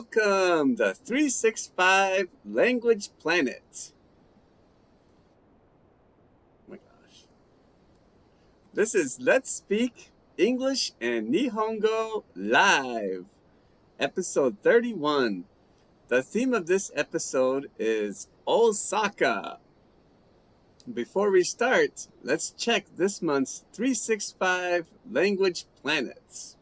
Welcome to 365 Language Planet. Oh my gosh. This is Let's Speak English and Nihongo Live, episode 31. The theme of this episode is Osaka. Before we start, let's check this month's 365 Language Planets.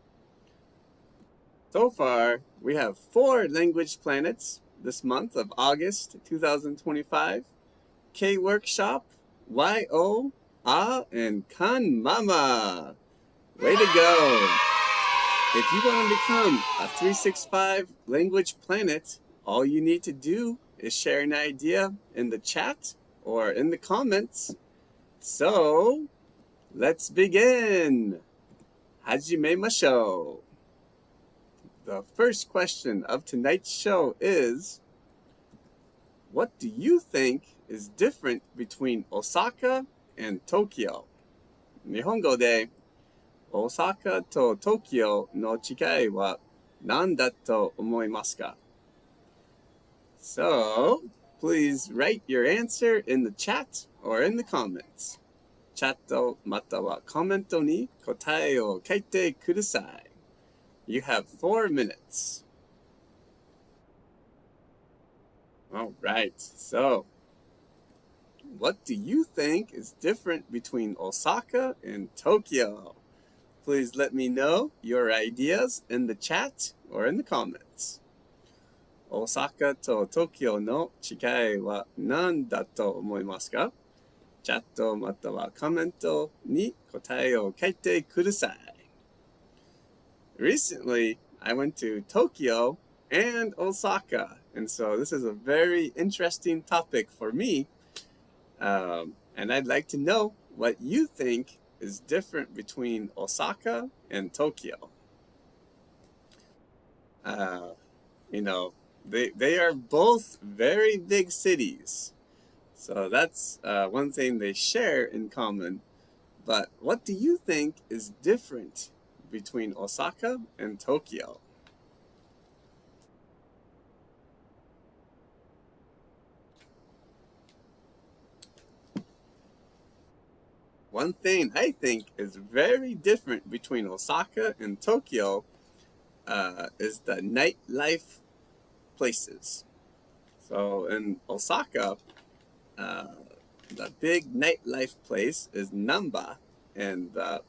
So far, we have 4 language planets this month of August 2025. K-Workshop, Y-O, Ah, and Kan Mama. Way to go. If you want to become a 365 language planet, all you need to do is share an idea in the chat or in the comments. So, let's begin. Hajimemashou. The first question of tonight's show is, what do you think is different between Osaka and Tokyo? 日本語で、Osaka と Tokyo の違いは何だと思いますか? So, please write your answer in the chat or in the comments. チャットまたはコメントに答えを書いてください. You have 4 minutes. All right, so what do you think is different between Osaka and Tokyo? Please let me know your ideas in the chat or in the comments. Osaka と Tokyo の違いは何だと思いますか? チャットまたはコメントに答えを書いてください. Recently, I went to Tokyo and Osaka, and so this is a very interesting topic for me, and I'd like to know what you think is different between Osaka and Tokyo. They are both very big cities, so that's one thing they share in common. But what do you think is different between Osaka and Tokyo? One thing I think is very different between Osaka and Tokyo is the nightlife places. So in Osaka, the big nightlife place is Namba and the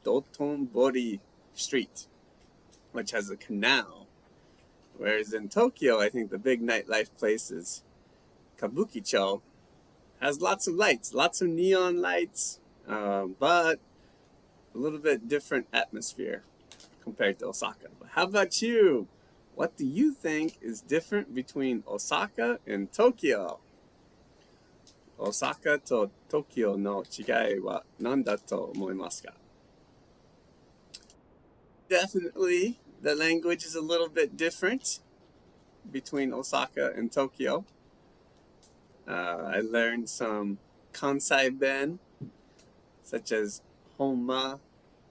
Dotonbori Street, which has a canal. Whereas in Tokyo, I think the big nightlife place is Kabukicho. Has lots of lights, lots of neon lights, but a little bit different atmosphere compared to Osaka. But how about you? What do you think is different between Osaka and Tokyo? Osaka と Tokyo の違いは何だと思いますか? Definitely, the language is a little bit different between Osaka and Tokyo. I learned some Kansai ben, such as Honma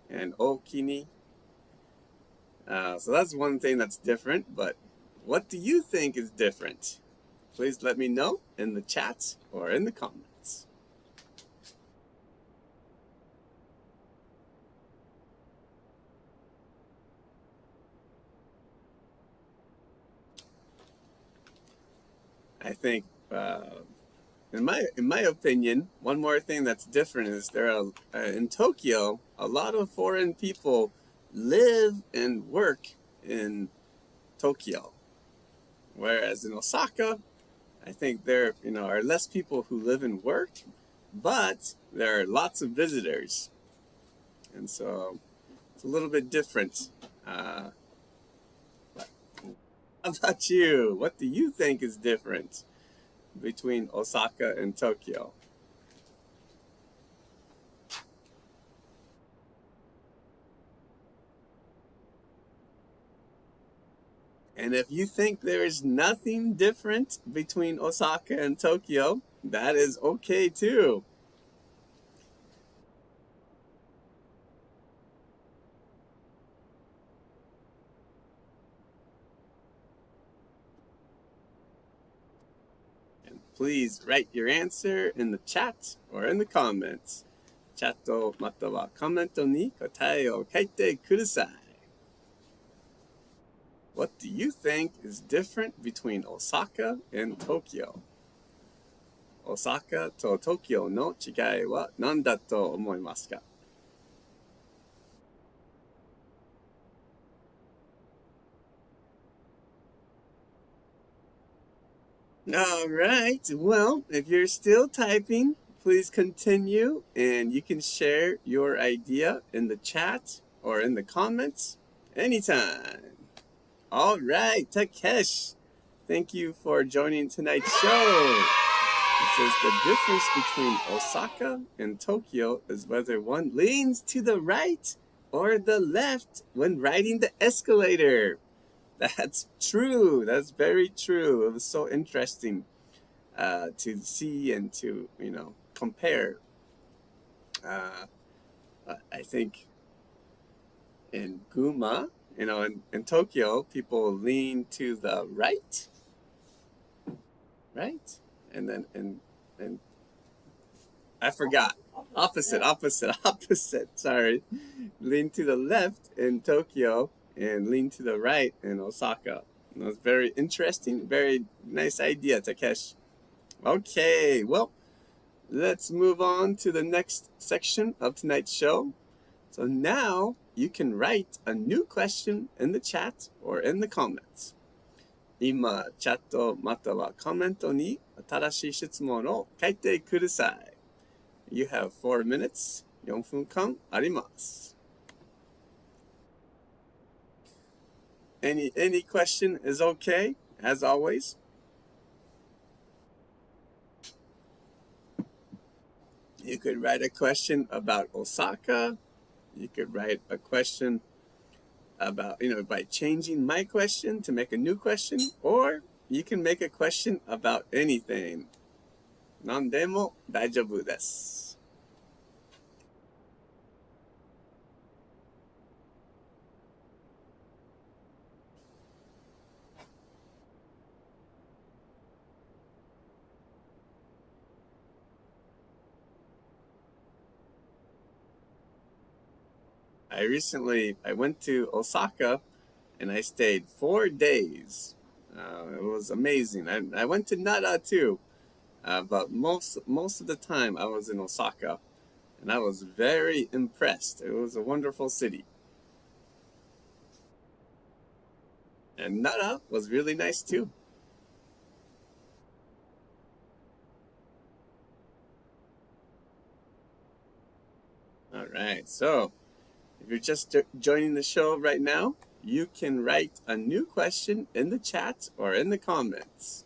and Okini. So that's one thing that's different, but what do you think is different? Please let me know in the chat or in the comments. I think, in my opinion, one more thing that's different is there are in Tokyo, a lot of foreign people live and work in Tokyo, whereas in Osaka, I think there are less people who live and work, but there are lots of visitors, and so it's a little bit different. How about you? What do you think is different between Osaka and Tokyo? And if you think there is nothing different between Osaka and Tokyo, that is okay too. please write your answer in the chat or in the comments. チャットまたはコメントに答えを書いてください。What do you think is different between Osaka and Tokyo? 大阪と東京の違いは何だと思いますか? All right. Well, if you're still typing, please continue and you can share your idea in the chat or in the comments anytime. All right, Takesh, thank you for joining tonight's show. It says the difference between Osaka and Tokyo is whether one leans to the right or the left when riding the escalator. That's true. That's very true. It was so interesting to see and to, compare. I think in Guma, in Tokyo, people lean to the right, and then and I forgot. Opposite. Sorry, lean to the left in Tokyo and lean to the right in Osaka. That was very interesting. Very nice idea, Takesh. Okay, well, let's move on to the next section of tonight's show. So now you can write a new question in the chat or in the comments. 今、チャットまたはコメントに新しい質問を書いてください。You have 4 minutes. 4分間あります。Any question is okay, as always. You could write a question about Osaka. You could write a question about, by changing my question to make a new question, or you can make a question about anything. 何でも大丈夫です。I went to Osaka and I stayed 4 days. It was amazing. I went to Nara too, but most of the time I was in Osaka, and I was very impressed. It was a wonderful city. And Nara was really nice too. All right, so if you're just joining the show right now, you can write a new question in the chat or in the comments.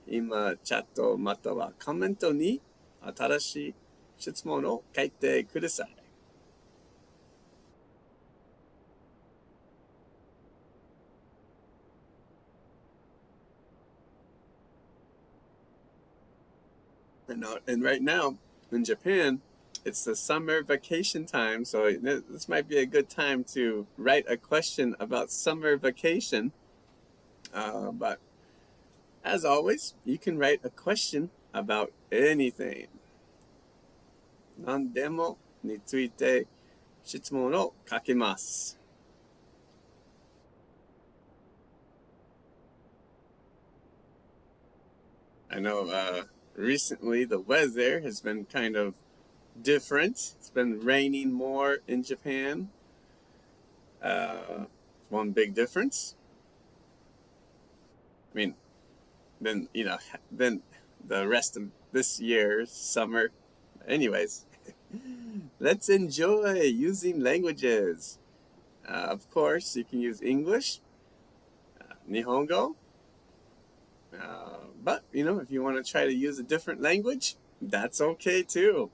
今、チャットまたはコメントに新しい質問を書いてください。And right now in Japan, it's the summer vacation time, so this might be a good time to write a question about summer vacation. But as always, you can write a question about anything. 何でもについて質問を書けます。I know recently the weather has been kind of different. It's been raining more in Japan. One big difference. I mean, then the rest of this year's summer. Anyways, let's enjoy using languages. Of course, you can use English, Nihongo. But, if you want to try to use a different language, that's okay too.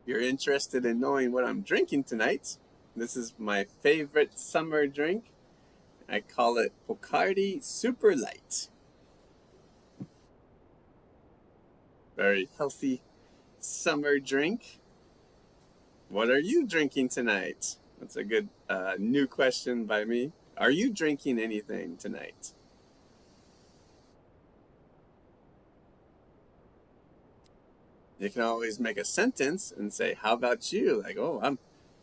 If you're interested in knowing what I'm drinking tonight, this is my favorite summer drink. I call it Bacardi Super Light. Very healthy summer drink? What are you drinking tonight? That's a good new question by me. Are you drinking anything tonight? You can always make a sentence and say, how about you? Like, oh,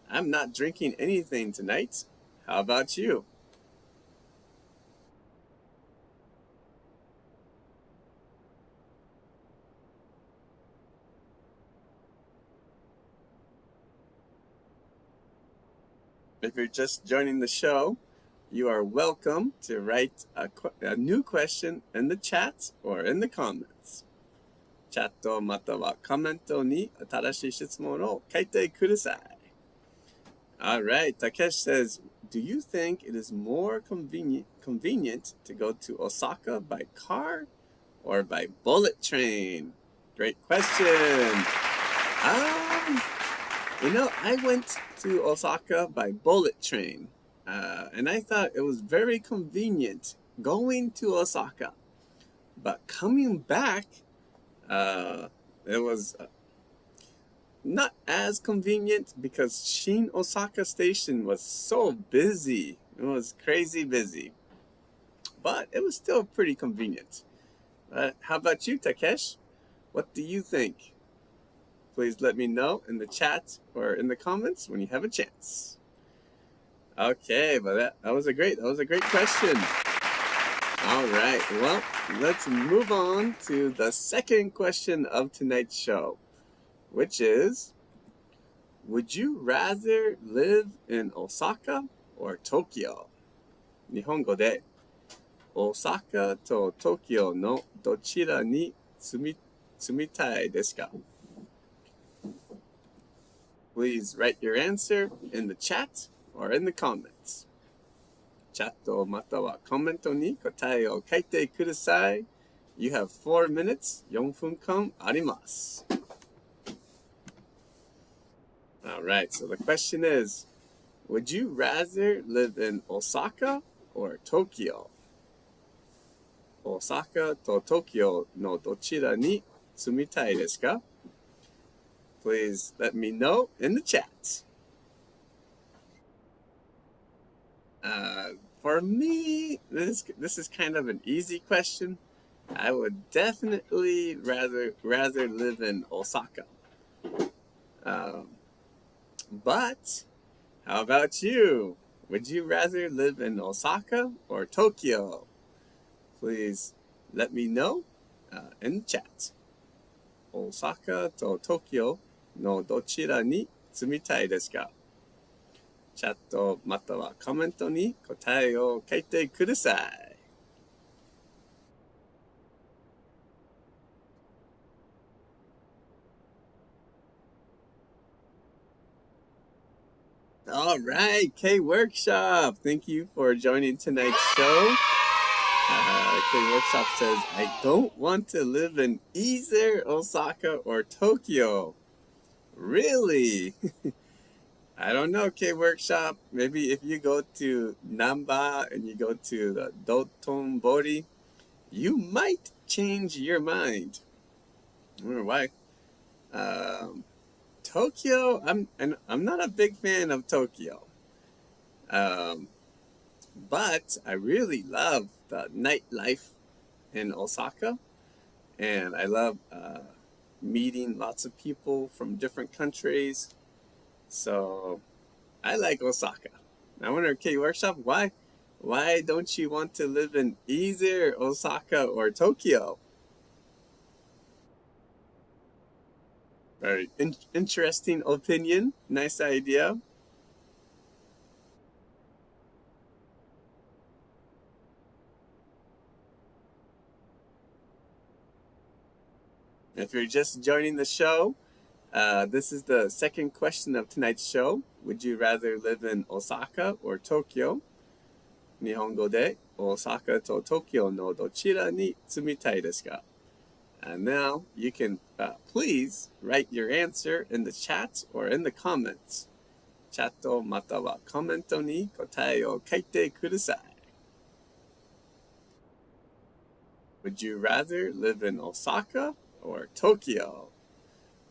I'm not drinking anything tonight. How about you? If you're just joining the show, you are welcome to write a new question in the chat or in the comments. チャットまたはコメントに新しい質問を書いてください。All right, Takesh says, do you think it is more convenient to go to Osaka by car or by bullet train? Great question. I went to Osaka by bullet train, and I thought it was very convenient going to Osaka. But coming back, it was not as convenient because Shin Osaka Station was so busy. It was crazy busy. But it was still pretty convenient. How about you, Takesh? What do you think? Please let me know in the chat or in the comments when you have a chance. Okay, but that was a great question. All right, well, let's move on to the second question of tonight's show, which is, would you rather live in Osaka or Tokyo? 日本語で、大阪と東京のどちらに住みたいですか? Please write your answer in the chat or in the comments. チャットまたはコメントに答えを書いてください. You have 4 minutes, 4分間あります. All right, so the question is, would you rather live in Osaka or Tokyo? 大阪と東京のどちらに住みたいですか? Please let me know in the chat. For me, this is kind of an easy question. I would definitely rather live in Osaka. But how about you? Would you rather live in Osaka or Tokyo? Please let me know in the chat. 大阪と東京のどちらに住みたいですか? チャットまたはコメントに答えを書いてください. All right, K Workshop. Thank you for joining tonight's show. K Workshop says, I don't want to live in either Osaka or Tokyo. Really? I don't know, K Workshop. Maybe if you go to Namba and you go to the Dotonbori, you might change your mind. I wonder why. Tokyo, I'm not a big fan of Tokyo. But I really love the nightlife in Osaka, and I love meeting lots of people from different countries. So I like Osaka. I wonder, K Workshop, why don't you want to live in either Osaka or Tokyo? Very interesting opinion. Nice idea. If you're just joining the show, this is the second question of tonight's show. Would you rather live in Osaka or Tokyo? 日本語で大阪と東京のどちらに住みたいですか? And now you can please write your answer in the chat or in the comments. チャットまたはコメントに答えを書いてください. Would you rather live in Osaka or Tokyo?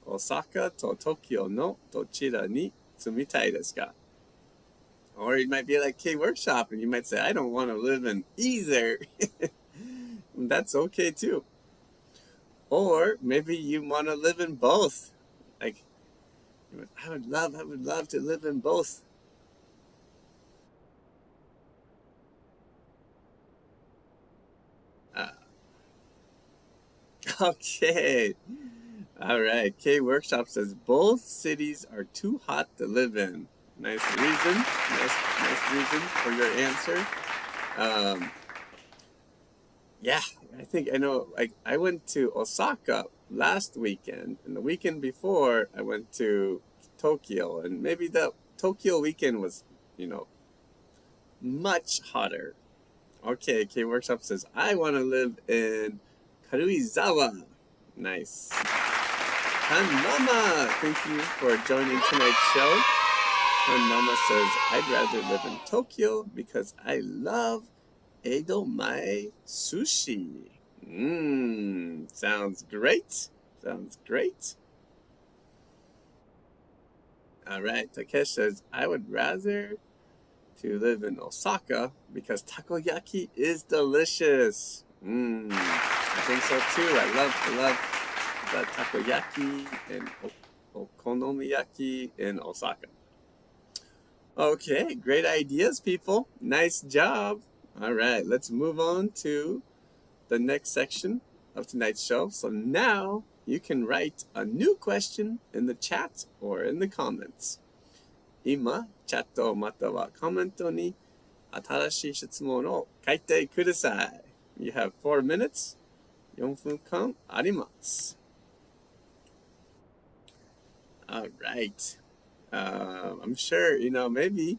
大阪と東京のどちらに住みたいですか? Or it might be like K Workshop and you might say, I don't want to live in either. That's okay too. Or maybe you want to live in both. Like, I would love to live in both. Okay. All right. K Workshop says both cities are too hot to live in. Nice reason. Nice reason for your answer. Yeah, I think I know. Like, I went to Osaka last weekend, and the weekend before I went to Tokyo, and maybe the Tokyo weekend was, much hotter. Okay, K Workshop says I want to live in Karuizawa. Nice. And Mama, thank you for joining tonight's show. And Mama says I'd rather live in Tokyo because I love Edomae sushi. Sounds great. Sounds great. All right, Takesh says I would rather to live in Osaka because takoyaki is delicious. I think so too. I love the takoyaki and okonomiyaki in Osaka. Okay, great ideas, people. Nice job. All right, let's move on to the next section of tonight's show. So now you can write a new question in the chat or in the comments. 今、チャットまたはコメントに新しい質問を書いてください. You have 4 minutes. 4分間あります. All right. I'm sure, maybe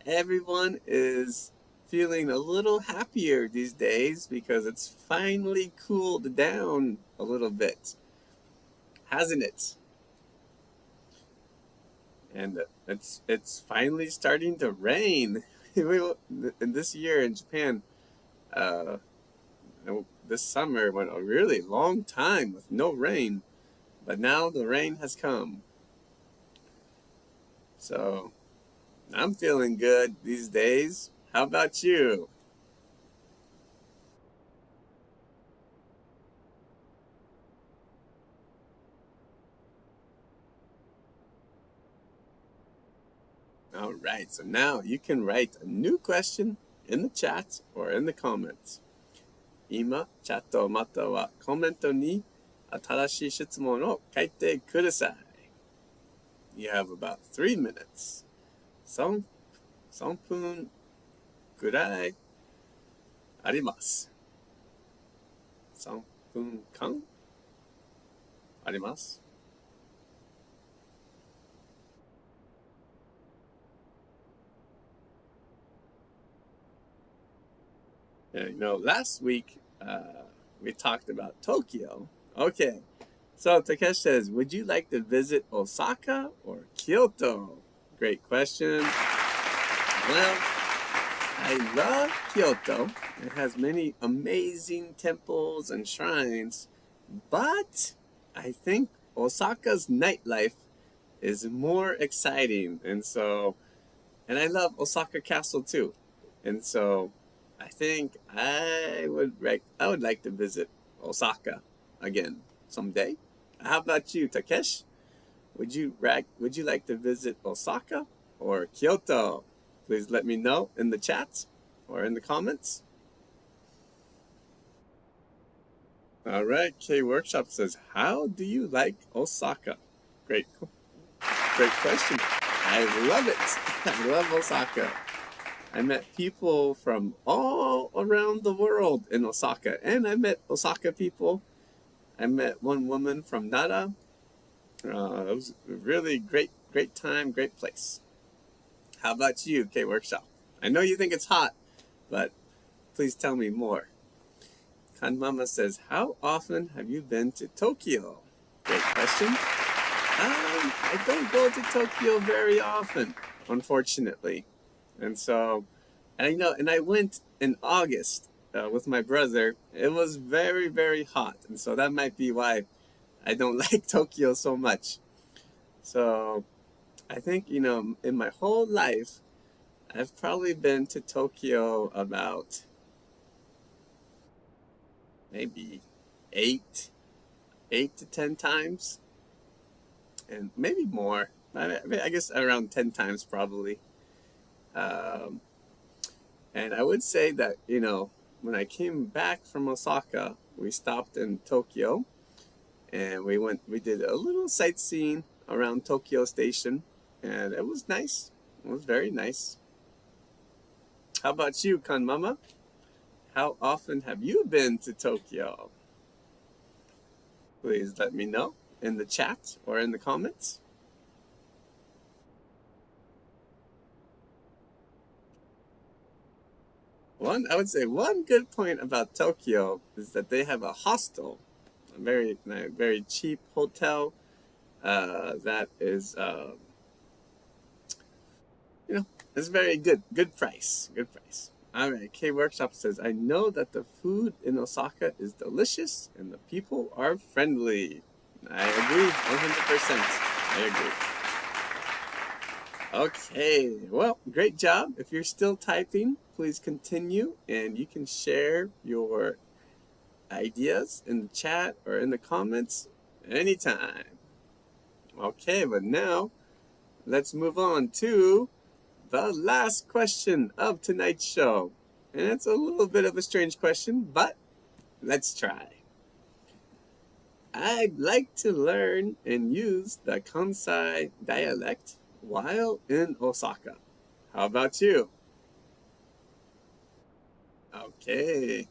everyone is feeling a little happier these days because it's finally cooled down a little bit, hasn't it? And it's finally starting to rain. In this year in Japan, this summer went a really long time with no rain, but now the rain has come. So I'm feeling good these days. How about you? All right, so now you can write a new question in the chat or in the comments. 今、チャットまたはコメントに新しい質問を書いてください. You have about 3 minutes. 3分ぐらいあります. 3分間あります. Last week we talked about Tokyo. Okay, so Takesh says, would you like to visit Osaka or Kyoto? Great question. Well, I love Kyoto. It has many amazing temples and shrines, but I think Osaka's nightlife is more exciting. And I love Osaka Castle too. And so I think I would like to visit Osaka again someday. How about you, Takesh? Would you like to visit Osaka or Kyoto? Please let me know in the chat or in the comments. All right, K Workshop says, how do you like Osaka? Great question. I love it. I love Osaka. I met people from all around the world in Osaka, and I met Osaka people. I met one woman from Nara. It was a really great time, great place. How about you, K Workshop? I know you think it's hot, but please tell me more. Kanmama says, how often have you been to Tokyo? Great question. I don't go to Tokyo very often, unfortunately. And I went in August with my brother. It was very, very hot. And so that might be why I don't like Tokyo so much. So I think, in my whole life, I've probably been to Tokyo about maybe eight, 8 to 10 times, and maybe more. I guess around 10 times probably. Um, and I would say that, when I came back from Osaka, we stopped in Tokyo and we did a little sightseeing around Tokyo Station, and it was nice. It was very nice. How about you, Kan Mama? How often have you been to Tokyo? Please let me know in the chat or in the comments. I would say one good point about Tokyo is that they have a hostel, a very cheap hotel that is, it's very good price. All right, K Workshop says, I know that the food in Osaka is delicious and the people are friendly. I agree, 100%. I agree. Okay, well, great job. If you're still typing, please continue, and you can share your ideas in the chat or in the comments anytime. Okay, but now let's move on to the last question of tonight's show. And it's a little bit of a strange question, but let's try. I'd like to learn and use the Kansai dialect while in Osaka. How about you? Okay.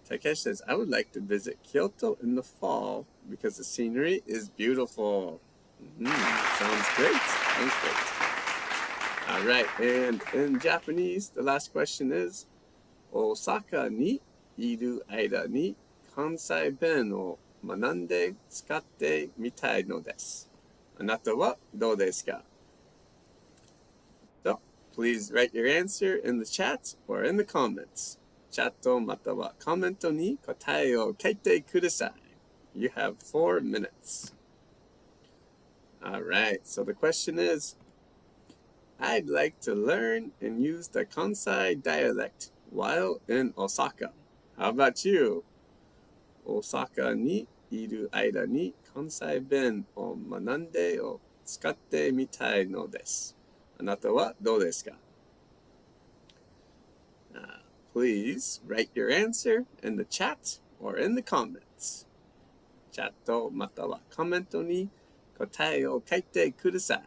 Takesh says, I would like to visit Kyoto in the fall because the scenery is beautiful. Sounds great. All right, and in Japanese, the last question is, Osaka ni iru aida ni Kansai ben o manande tsukatte mitai no desu. Anata wa dou desu ka? So, please write your answer in the chat or in the comments. Chat to mata wa commento ni kotae o kaite kudasai. You have 4 minutes. All right, so the question is, I'd like to learn and use the Kansai dialect while in Osaka. How about you? Osaka ni iru aida ni Kansai ben o manande o tsukatte mitai no desu. Anata wa dou desu ka? Please write your answer in the chat or in the comments. Chat to mata wa commento ni kotae o kaite kudasai.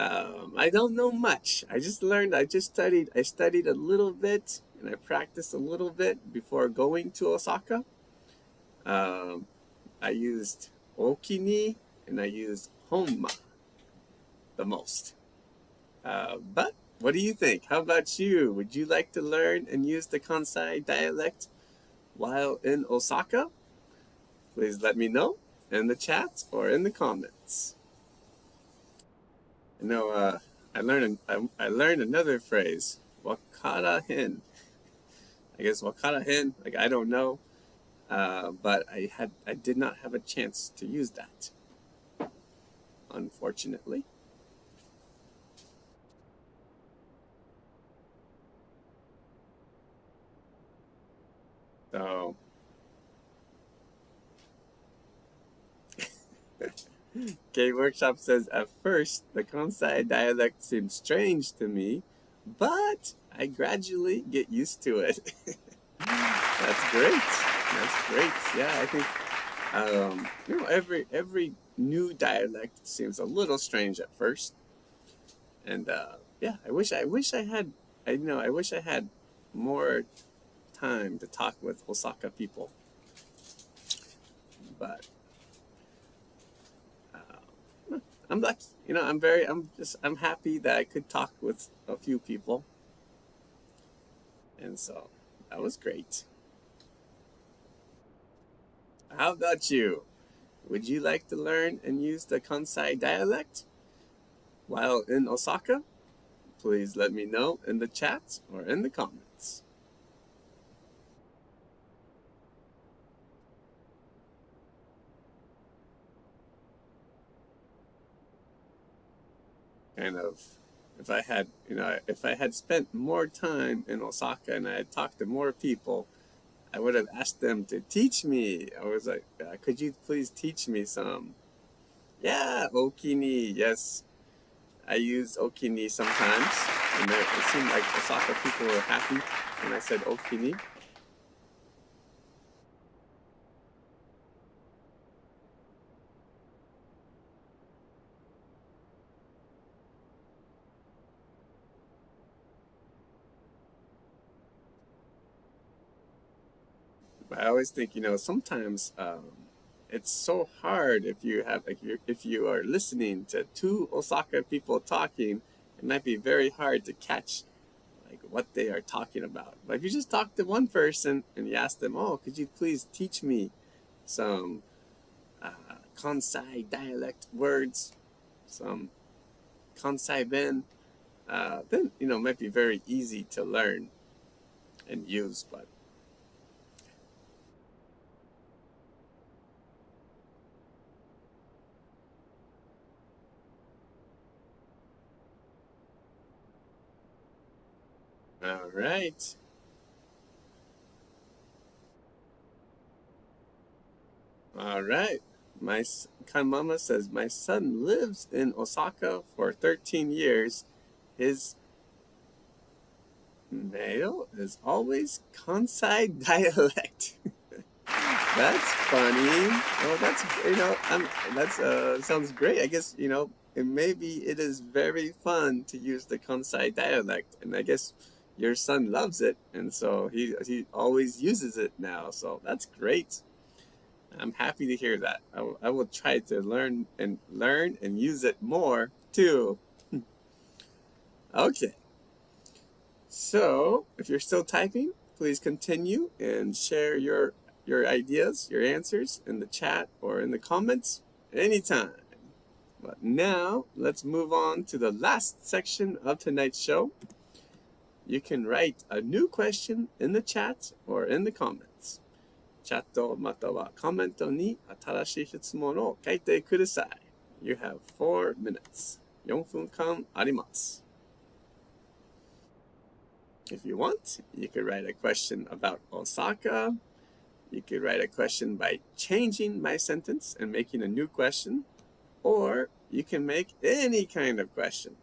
I don't know much. I studied a little bit, and I practiced a little bit before going to Osaka. I used okini and I used honma the most. But what do you think? How about you? Would you like to learn and use the Kansai dialect while in Osaka? Please let me know in the chat or in the comments. I learned another phrase, wakara hen. I guess wakara hen, like I don't know, but I did not have a chance to use that, unfortunately. So K Workshop says, at first, the Kansai dialect seemed strange to me, but I gradually get used to it. That's great. Yeah, I think, every new dialect seems a little strange at first. And yeah, I wish I had more time to talk with Osaka people. But I'm lucky, I'm happy that I could talk with a few people. And so that was great. How about you? Would you like to learn and use the Kansai dialect while in Osaka? Please let me know in the chat or in the comments. kind of, if I had spent more time in Osaka and I had talked to more people, I would have asked them to teach me. I was like, could you please teach me some? Yeah, okini. Yes, I use okini sometimes. And it seemed like Osaka people were happy when I said okini. But I always think, sometimes it's so hard if you have if you are listening to two Osaka people talking, it might be very hard to catch like what they are talking about. But if you just talk to one person and you ask them, "Oh, could you please teach me some Kansai dialect words, some Kansai ben?" Then it might be very easy to learn and use. But all right. All right. My Kanmama says, my son lives in Osaka for 13 years. His mail is always Kansai dialect. That's funny. Oh, that's sounds great. I guess, and maybe it is very fun to use the Kansai dialect. And I guess your son loves it. And so he always uses it now. So that's great. I'm happy to hear that. I will try to learn and use it more too. Okay. So if you're still typing, please continue and share your ideas, your answers in the chat or in the comments anytime. But now let's move on to the last section of tonight's show. You can write a new question in the chat or in the comments. チャットまたはコメントに新しい質問を書いてください。You have 4 minutes. 4分間あります。If you want, you could write a question about Osaka. You could write a question by changing my sentence and making a new question. Or you can make any kind of question.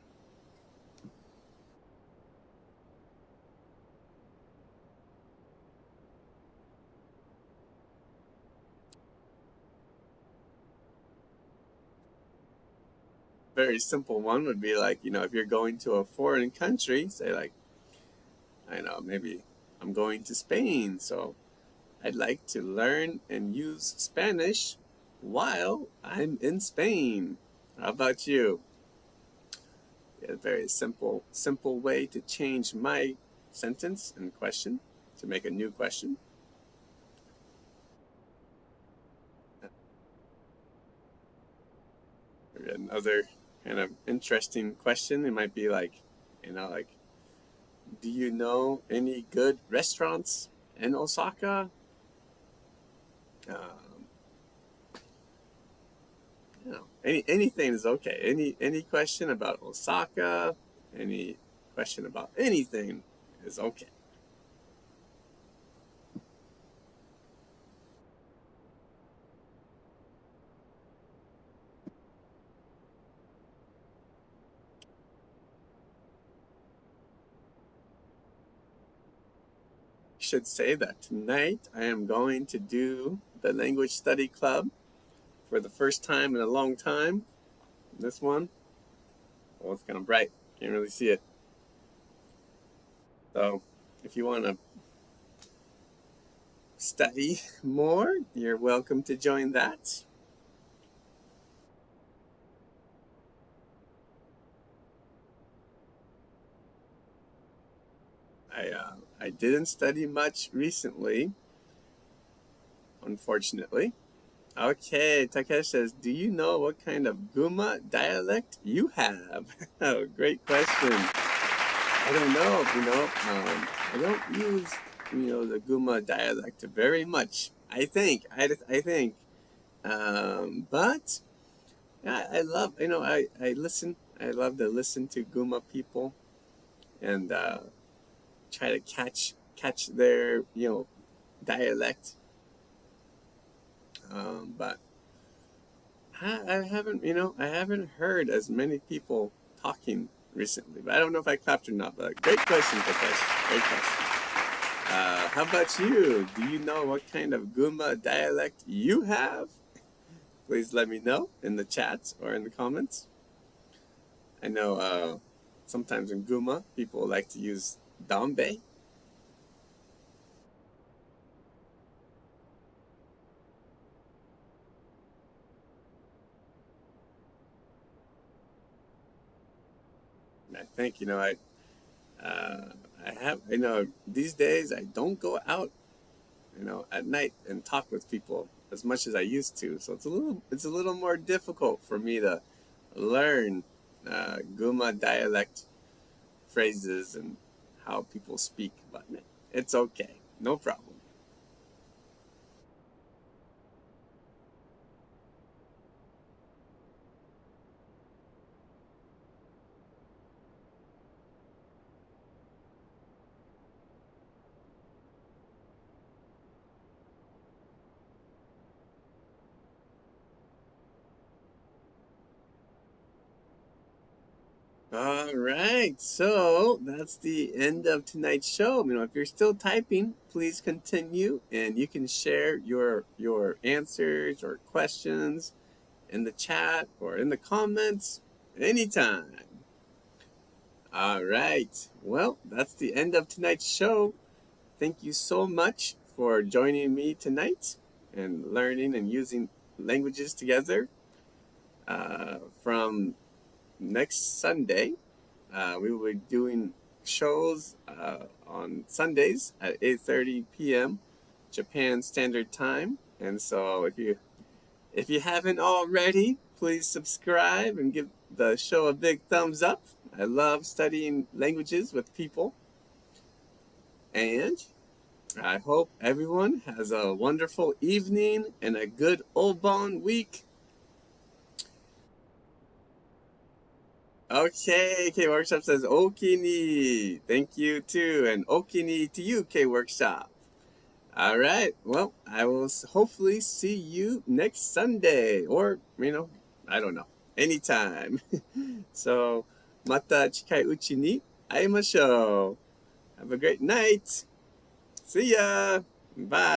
Very simple one would be like, if you're going to a foreign country, say like, I know, maybe I'm going to Spain, so I'd like to learn and use Spanish while I'm in Spain. How about you? A very simple way to change my sentence and question to make a new question. Another kind of interesting question, it might be like, do you know any good restaurants in Osaka? Anything is okay. Any question about Osaka, any question about anything is okay. Should say that tonight I am going to do the Language Study Club for the first time in a long time. This one, well, it's kind of bright. Can't really see it. So if you want to study more, you're welcome to join that. I didn't study much recently, unfortunately. Okay, Takesh says, do you know what kind of Guma dialect you have? Oh, great question. I don't know, I don't use, the Guma dialect very much. I think. But I love, I listen I love to listen to Guma people and try to catch their dialect. But I haven't heard as many people talking recently. But I don't know if I clapped or not. But great question, Takeshi. Great question. How about you? Do you know what kind of Guma dialect you have? Please let me know in the chat or in the comments. I know sometimes in Guma, people like to use dambe. I think, I have, these days I don't go out, at night and talk with people as much as I used to. So it's a little more difficult for me to learn Guma dialect phrases and how people speak, but it's okay. No problem. All right, so that's the end of tonight's show. If you're still typing, please continue, and you can share your answers or questions in the chat or in the comments anytime. All right, well, that's the end of tonight's show. Thank you so much for joining me tonight and learning and using languages together. From next Sunday, we will be doing shows on Sundays at 8:30 p.m. Japan Standard Time. And so if you haven't already, please subscribe and give the show a big thumbs up. I love studying languages with people. And I hope everyone has a wonderful evening and a good Obon week. Okay, K Workshop says Okini. Thank you too. And Okini to you, K Workshop. All right. Well, I will hopefully see you next Sunday or, I don't know, anytime. So, mata chikai uchi ni aimashou. Have a great night. See ya. Bye.